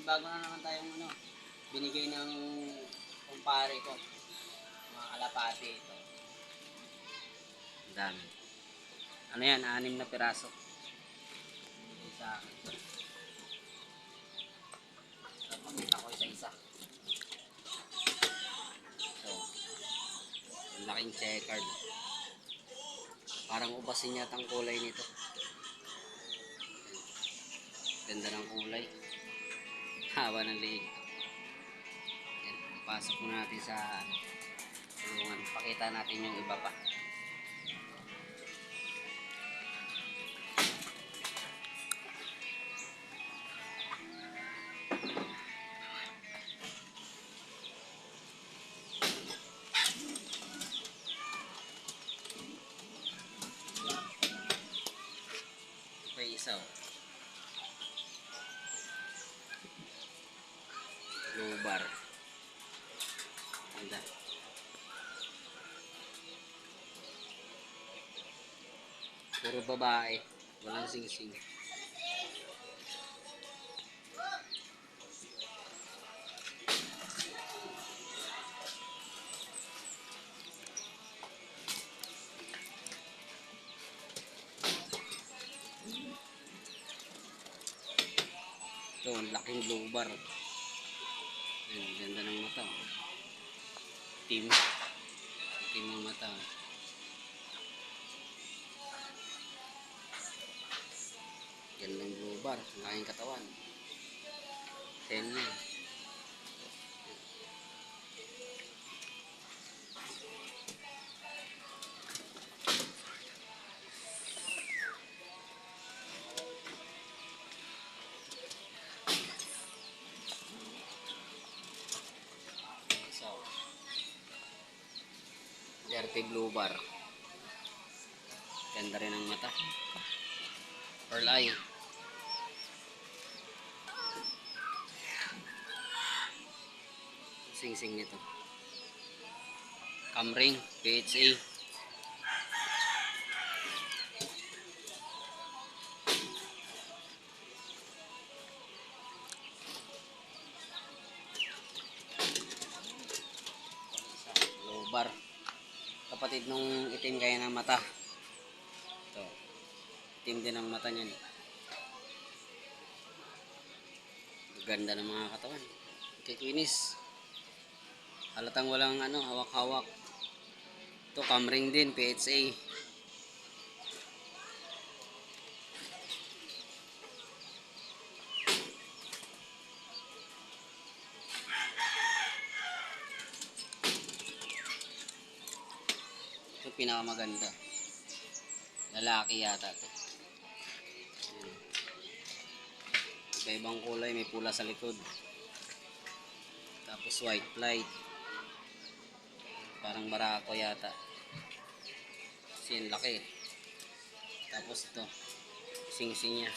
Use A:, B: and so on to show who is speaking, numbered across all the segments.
A: bago na naman tayong binigay ng kumpare ko. Mga kalapati ito. Ang dami. Ano yan? 6 na piraso. Sa akin. Pakita ko isa-isa. So, yung laking checkered. Parang ubasin yata ang kulay nito. Ganda ng kulay. Haba ng liig. Yan, pasok mo natin sa tulungan. Pakita natin yung iba pa. Okay, isa blue bar. Ganda. Puro babae. Walang sing-sing. Ito, ang laking blue bar. Ayan, ganda ng mata. Itim. Itim ang mata. Gandang blue bar. Ang laking katawan. 10 yan. Dirty blue bar. Ganda rin ang mata. Pearl eye. Sing-sing nito. Camring, PHA. Blue bar. Kapatid nung itim kaya ng mata. Ito. Itim din ang mata niyan. Ganda ng mga katawan. Kikinis. Halatang walang hawak-hawak. Ito, camring din, PHA. Ito, pinakamaganda. Lalaki yata ito. Iba-ibang kulay, may pula sa likod. Tapos white flight. Parang barako yata. Kasi yung laki. Tapos ito, sing-sing niya.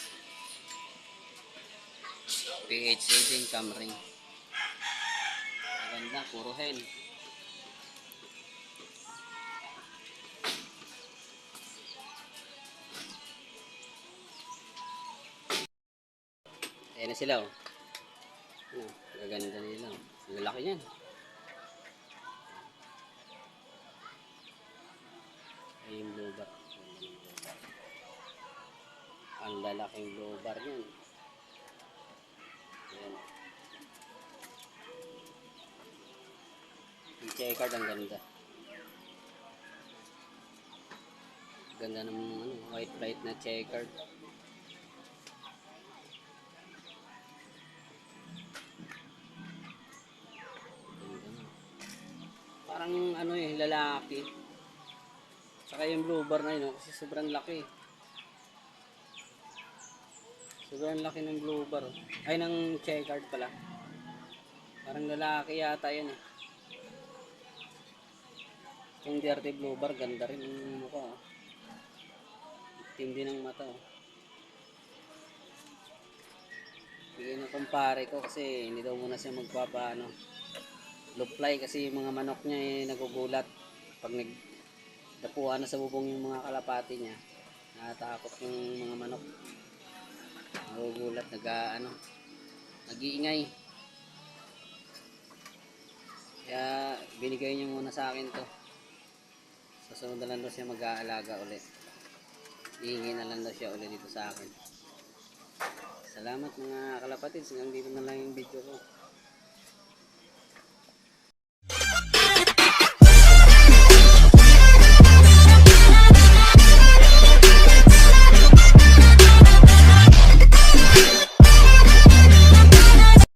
A: PHA din, camring. Maganda, puro hen. Ayan na sila, oh. Gaganda nila, oh. Lalaki yan. Ay, yung blue bar. Ang lalaking blue bar yan. Ayan. Yung checkered, ang ganda. Ganda ng white light na checkered. Parang lalaki. Saka yung blue bar na yun, kasi sobrang laki. Sobrang laki ng blue bar. Ay, ng checkered pala. Parang lalaki yata yan eh. Yung dirty blue bar, ganda rin yung mukha. Itim din ang mata. Bigay na kumpare ko kasi hindi daw muna siya low fly kasi yung mga manok niya nagugulat pag nagdapuan na sa bubong yung mga kalapati niya. Natatakot yung mga manok, nagugulat, nag-iingay. Kaya binigay niyo muna sa akin to. Sa sunod na lang daw siya mag-aalaga ulit. Iingay na lang daw siya ulit dito sa akin. Salamat mga kalapatids. Hanggang dito na lang yung video ko.